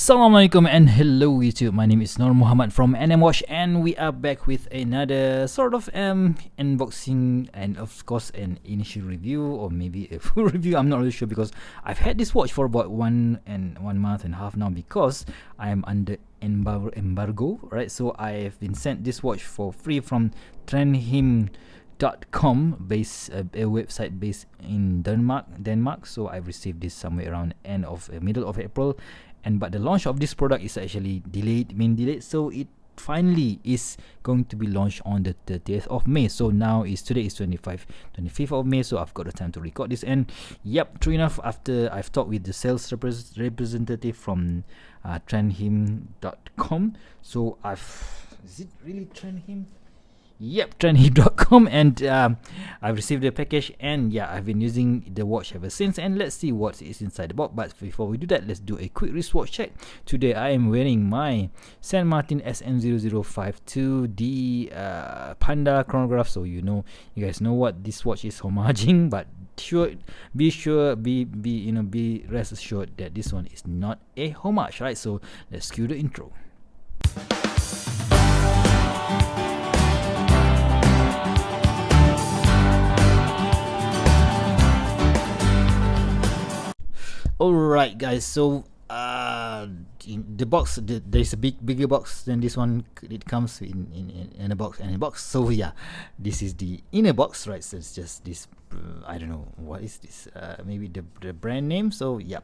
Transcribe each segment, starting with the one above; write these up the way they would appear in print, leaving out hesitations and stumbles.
Assalamualaikum and hello YouTube. My name is Nur Muhammad from NMWatch, and we are back with another sort of unboxing and of course an initial review or maybe a full review. I'm not really sure because I've had this watch for about 1 month and a half now because I am under embargo, right? So I've been sent this watch for free from Trendhim.com, a website based in Denmark. So I received this somewhere around middle of April, but the launch of this product is actually delayed. So it finally is going to be launched on the 30th of May. So today is 25th of May, so I've got the time to record this. And yep, true enough, after I've talked with the sales representative from Trendhim.com, so is it really Trendhim? Yep, Trendhim.com, and I've received the package, and yeah, I've been using the watch ever since. And let's see what is inside the box. But before we do that, let's do a quick wristwatch check. Today I am wearing my San Martin SN0052 D Panda chronograph, so you guys know what this watch is homaging, but be rest assured that this one is not a homage, right? So let's cue the intro. Alright guys, so in the box, there's a bigger box than this one. It comes in a box. So yeah, this is the inner box, right? So it's just this, I don't know what is this, maybe the brand name. So yeah,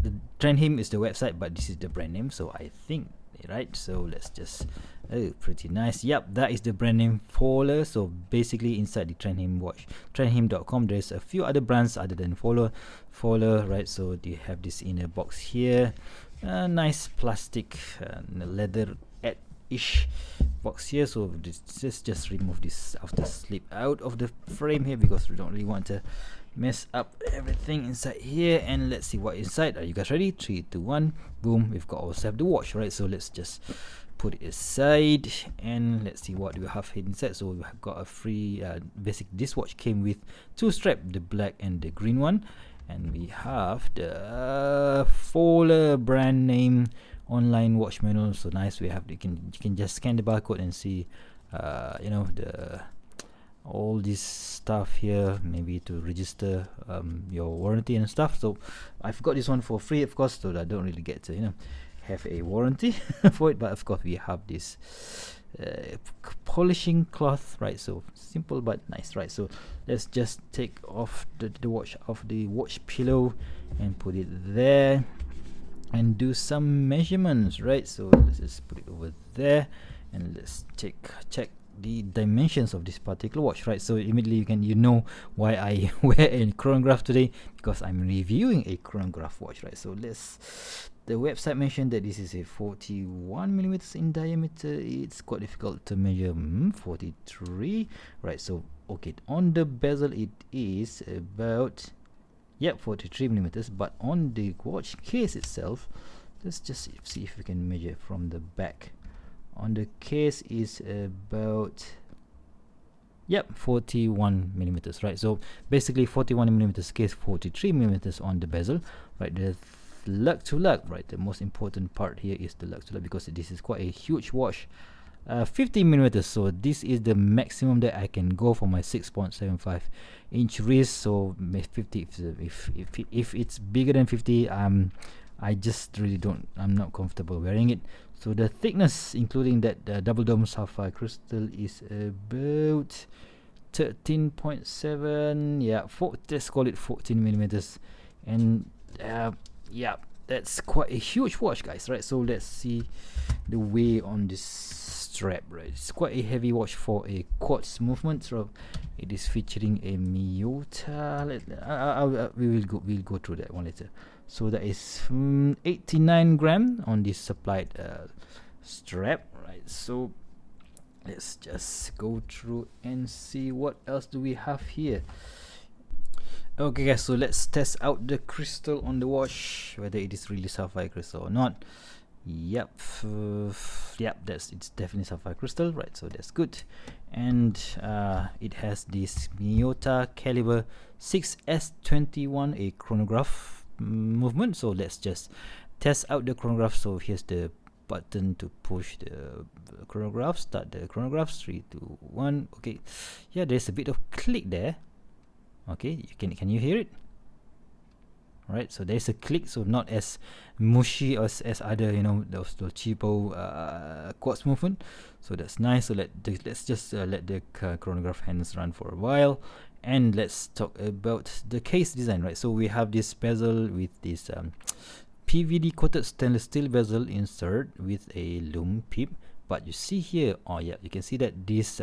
the Trendhim is the website, but this is the brand name, so I think, right? So let's just, oh, pretty nice. Yep, that is the brand name Fowler. So basically inside the Trendhim.com, there's a few other brands other than Fowler, right? So they have this inner box here, nice plastic leather-ish box here. So just remove this outer slip out of the frame here because we don't really want to mess up everything inside here. And let's see what inside. Are you guys ready? 3, 2, 1, boom, we've got ourselves the watch, right? So let's just put it aside and let's see what we have inside. So we have got a free this watch came with 2 straps, the black and the green one, and we have the Fowler brand name online watch manual. So nice. We have you can just scan the barcode and see all this stuff here, maybe to register your warranty and stuff. So I've got this one for free, of course, so I don't really get to have a warranty for it, but of course we have this polishing cloth, right? So simple but nice, right? So let's just take off the watch off the watch pillow and put it there and do some measurements, right? So let's just put it over there and let's check the dimensions of this particular watch, right? So immediately you know why I wear a chronograph today, because I'm reviewing a chronograph watch, right? So the website mentioned that this is a 41 millimeters in diameter. It's quite difficult to measure. 43, right? So okay, on the bezel it is about 43 millimeters, but on the watch case itself, let's just see if we can measure from the back. On the case is about 41 millimeters, right? So basically 41 millimeters case, 43 millimeters on the bezel, right? The lug to lug, right? The most important part here is the lug to lug, because this is quite a huge watch, 50 millimeters. So this is the maximum that I can go for my 6.75 inch wrist. So 50, if it's bigger than 50, I just really I'm not comfortable wearing it. So the thickness, including that double dome sapphire crystal, is about 13.7, let's call it 14 millimeters. And that's quite a huge watch, guys, right? So let's see the weight on this strap, right? It's quite a heavy watch for a quartz movement. So it is featuring a Miyota. We'll go through that one later. So that is 89 gram on this supplied strap, right? So let's just go through and see what else do we have here. Okay guys, so let's test out the crystal on the watch, whether it is really sapphire crystal or not. It's definitely sapphire crystal, right? So that's good. And it has this Miyota caliber 6S21, a chronograph movement. So let's just test out the chronograph. So here's the button to push the chronograph. Start the chronograph. 3, 2, 1. Okay, yeah, there's a bit of click there. Okay, can you hear it? Right, so there's a click, so not as mushy as other, you know, those cheapo quartz movement. So that's nice. So let's just let the chronograph hands run for a while, and let's talk about the case design. Right, so we have this bezel with this PVD coated stainless steel bezel insert with a Lume pip. But you see here, oh yeah, you can see that this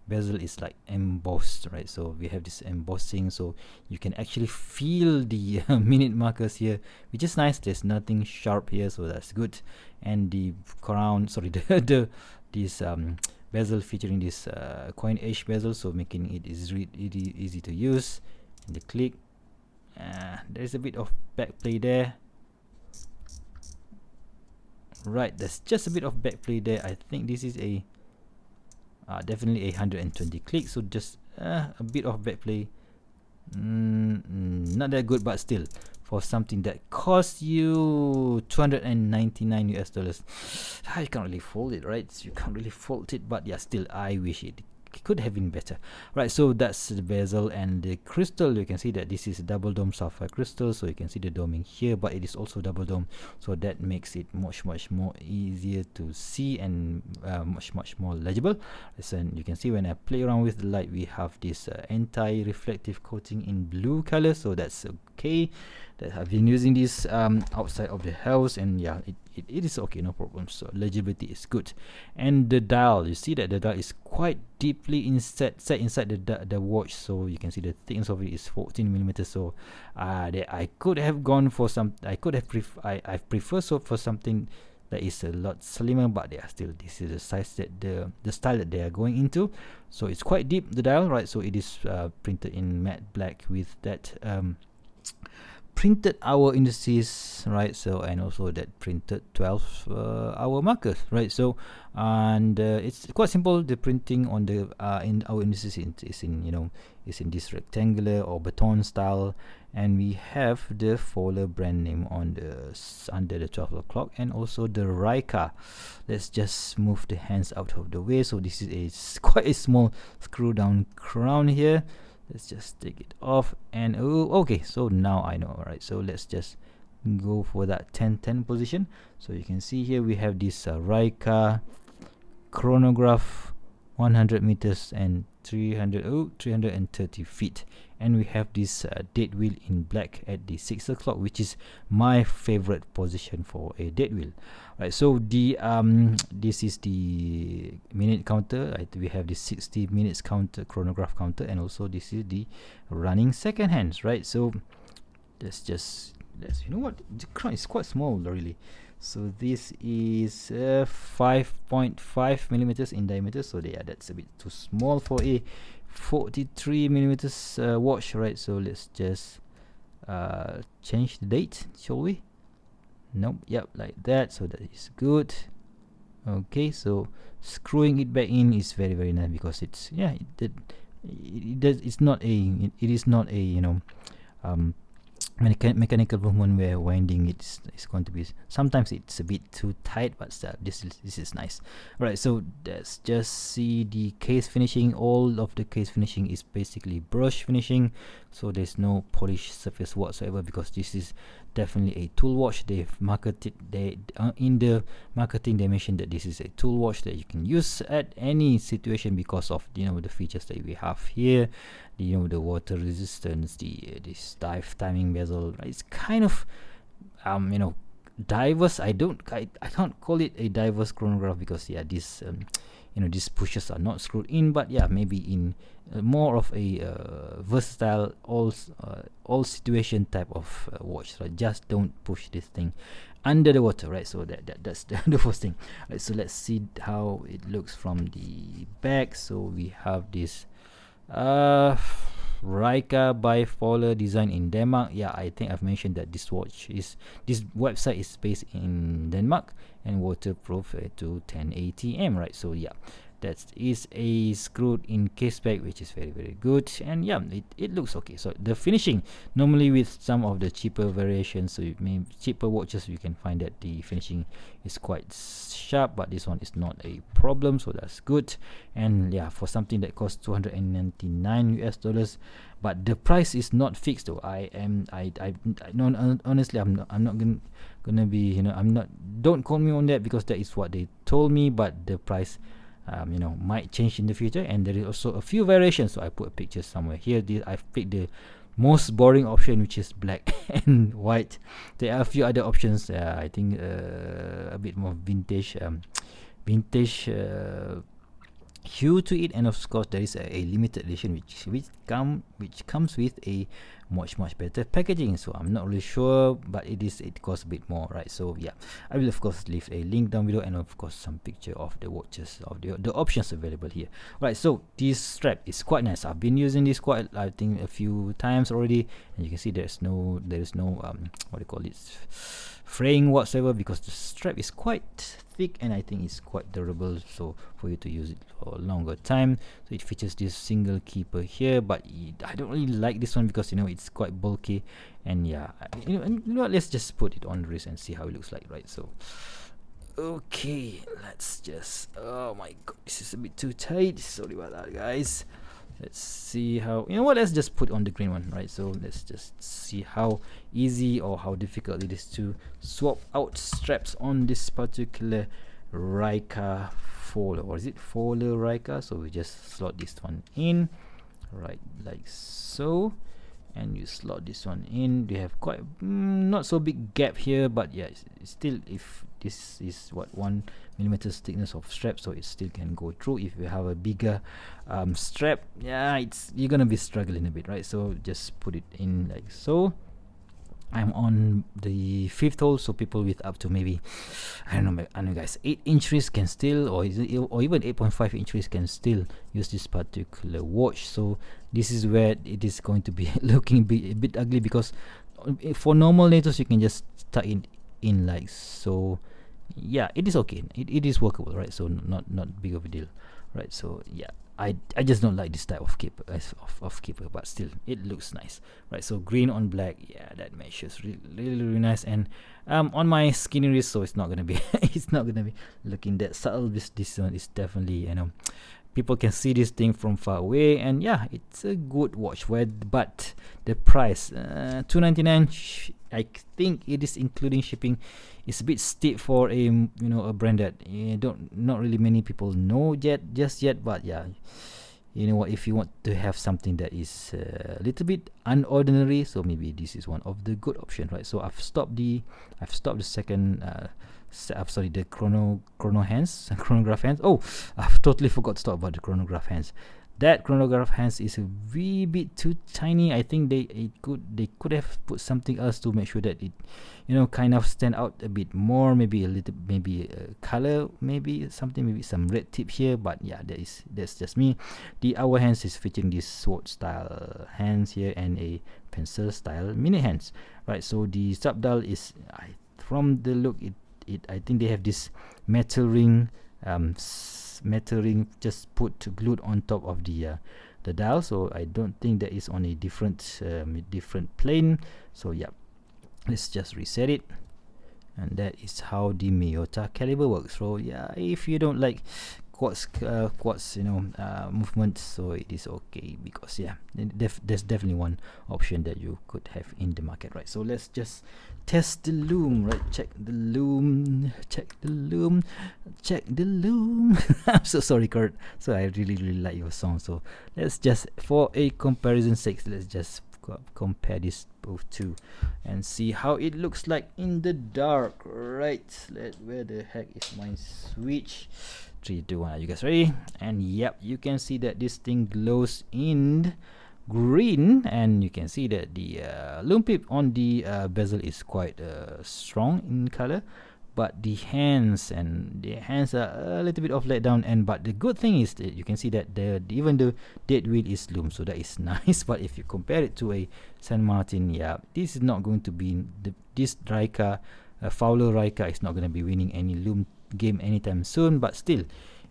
bezel is like embossed, right? So we have this embossing, so you can actually feel the minute markers here, which is nice. There's nothing sharp here, so that's good. And the crown, sorry, this bezel featuring this coin edge bezel, so making it easy to use. And the click, there's a bit of back play there. Right, there's just a bit of back play there. I think this is a definitely 120 clicks, so just a bit of backplay. Not that good, but still, for something that costs you $299 US, you can't really fault it, right? You can't really fault it, but yeah, still, I wish it could have been better. Right, so that's the bezel and the crystal. You can see that this is a double dome sapphire crystal, so you can see the doming here, but it is also double dome, so that makes it much more easier to see and much more legible. So you can see when I play around with the light, we have this anti-reflective coating in blue color, so that's okay. That I've been using this outside of the house, and yeah, it is okay, no problem. So legibility is good. And the dial, you see that the dial is quite deeply set inside the watch, so you can see the thickness of it is 14 millimeters. So I could have gone for some, I prefer so for something that is a lot slimmer, but yeah, still, this is the size that the style that they are going into. So it's quite deep, the dial, right? So it is printed in matte black with that printed hour indices, right? So, and also that printed 12 hour markers, right? So, and it's quite simple. The printing on the in our indices is in this rectangular or baton style, and we have the Fowler brand name on the under the 12 o'clock, and also the Ryka. Let's just move the hands out of the way. So this is quite a small screw down crown here. Let's just take it off, and okay, so now I know. Alright, so let's just go for that 10-10 position. So you can see here we have this Ryka chronograph, 100 meters and 330 feet, and we have this dead wheel in black at the 6 o'clock, which is my favorite position for a dead wheel. Right, so the this is the minute counter. We have the 60 minutes counter, chronograph counter, and also this is the running second hands, right? So let's you know what, the crown is quite small really. So this is 5.5 millimeters in diameter, so yeah, that's a bit too small for a 43 millimeters watch, right? So let's just change the date, shall we? Nope, yep, like that. So that is good. Okay, so screwing it back in is very nice, because it's, yeah, it is not a mechanical movement where winding it's going to be, sometimes it's a bit too tight, but this is nice. Right, so let's just see the case finishing. All of the case finishing is basically brush finishing, so there's no polished surface whatsoever, because this is definitely a tool watch. They've marketed, in the marketing they mentioned that this is a tool watch that you can use at any situation, because of the features that we have here, the water resistance, the this dive timing bezel. It's kind of diverse. I can't call it a diverse chronograph, because yeah, this these pushes are not screwed in, but yeah, maybe in more of a versatile all situation type of watch, right? Just don't push this thing under the water, right? So that's the first thing. Right, so let's see how it looks from the back. So we have this Ryka by Fowler, design in Denmark. Yeah, I think I've mentioned that this website is based in Denmark and waterproof to 10 ATM, right? So yeah, That is a screwed in case back, which is very good, and yeah, it looks okay. So the finishing, normally with some of the cheaper variations, so cheaper watches, you can find that the finishing is quite sharp, but this one is not a problem, so that's good. And yeah, for something that costs $299 US, but the price is not fixed though. No, honestly, I'm not gonna be, don't quote me on that, because that is what they told me, but the price might change in the future. And there is also a few variations, so I put a picture somewhere here. I've picked the most boring option, which is black and white. There are a few other options, I think a bit more vintage hue to it, and of course there is a limited edition which comes with a much better packaging. So I'm not really sure, but it costs a bit more, right? So yeah, I will of course leave a link down below, and of course some picture of the watches, of the options available here. Right, so this strap is quite nice. I've been using this quite, I think, a few times already, and you can see there is no what do you call it, fraying whatsoever, because the strap is quite thick, and I think it's quite durable, so for you to use it for a longer time. So it features this single keeper here, but I don't really like this one, because it's quite bulky. And yeah, let's just put it on the wrist and see how it looks like, right? So okay, let's just, oh my god, this is a bit too tight, sorry about that, guys. Let's see how, let's just put on the green one, right? So let's just see how easy or how difficult it is to swap out straps on this particular Ryka Fowler, or is it Fowler Ryka? So we just slot this one in, right, like so, and you slot this one in. They have quite not so big gap here, but yeah, it's still, if this is what 1mm thickness of strap, so it still can go through. If you have a bigger strap, yeah, you're gonna be struggling a bit, right? So just put it in like so. I'm on the 5th hole, so people with up to maybe, I don't know guys, 8-inch wrist can still, or even 8.5-inch wrist can still use this particular watch. So this is where it is going to be looking a bit ugly, because for normal nators you can just tuck it in like so. Yeah, it is okay, it is workable, right? So not big of a deal, right? So yeah, I just don't like this type of keeper, but still it looks nice, right? So green on black, yeah, that matches really nice. And on my skinny wrist, so it's not gonna be it's not gonna be looking that subtle. This one is definitely, people can see this thing from far away, and yeah, it's a good watch. But the price, $299, I think it is including shipping. It's a bit steep for a a brand that not really many people know just yet. But yeah, what, if you want to have something that is a little bit unordinary, so maybe this is one of the good options, right? So I've stopped the second the chronograph hands. Oh, I've totally forgot to talk about the chronograph hands. That chronograph hands is a wee bit too tiny. I think they could have put something else to make sure that it kind of stand out a bit more. Maybe color, maybe some red tip here. But yeah, that's just me. The hour hands is featuring this sword style hands here and a pencil style minute hands, right? So the sub dial is, from the look, I think they have this metal ring just glued on top of the dial. So I don't think that is on a different plane. So yeah, let's just reset it, and that is how the Miyota caliber works. So yeah, if you don't like quartz movement, so it is okay, because yeah, there's definitely one option that you could have in the market, right? So let's just test the Lume, right? Check the Lume. I'm so sorry, Kurt. So I really like your song. So let's just, for a comparison sake, let's just compare this both two and see how it looks like in the dark, right? Where the heck is my switch? 3, 2, 1. Are you guys ready? And yep, you can see that this thing glows in green, and you can see that the lume pip on the bezel is quite strong in color, but the hands are a little bit off let down. But the good thing is that you can see that even the dead wheel is lume, so that is nice. But if you compare it to a San Martin, yeah, this is not going to be this Ryka, Fowler Ryka is not going to be winning any lume game anytime soon. But still,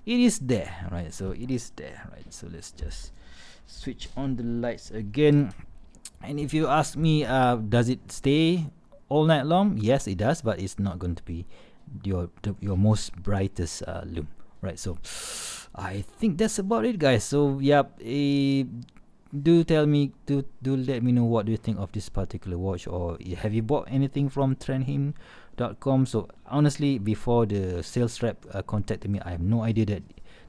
it is there, right? So it is there, right? So let's just switch on the lights again. And if you ask me, does it stay all night long? Yes, it does, but it's not going to be your most brightest lume, right? So I think that's about it, guys. So yep, do tell me, do let me know what do you think of this particular watch, or have you bought anything from trendhim.com? So honestly, before the sales rep contacted me, I have no idea that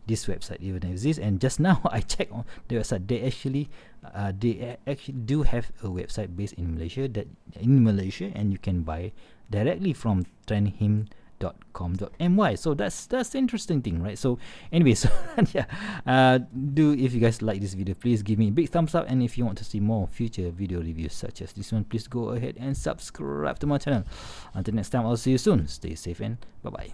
this website even exists, and just now I checked on the website. They actually do have a website based in Malaysia, and you can buy directly from trendhim.com.my. So that's the interesting thing, right? So anyway, so yeah, if you guys like this video, please give me a big thumbs up, and if you want to see more future video reviews such as this one, please go ahead and subscribe to my channel. Until next time, I'll see you soon. Stay safe and bye bye.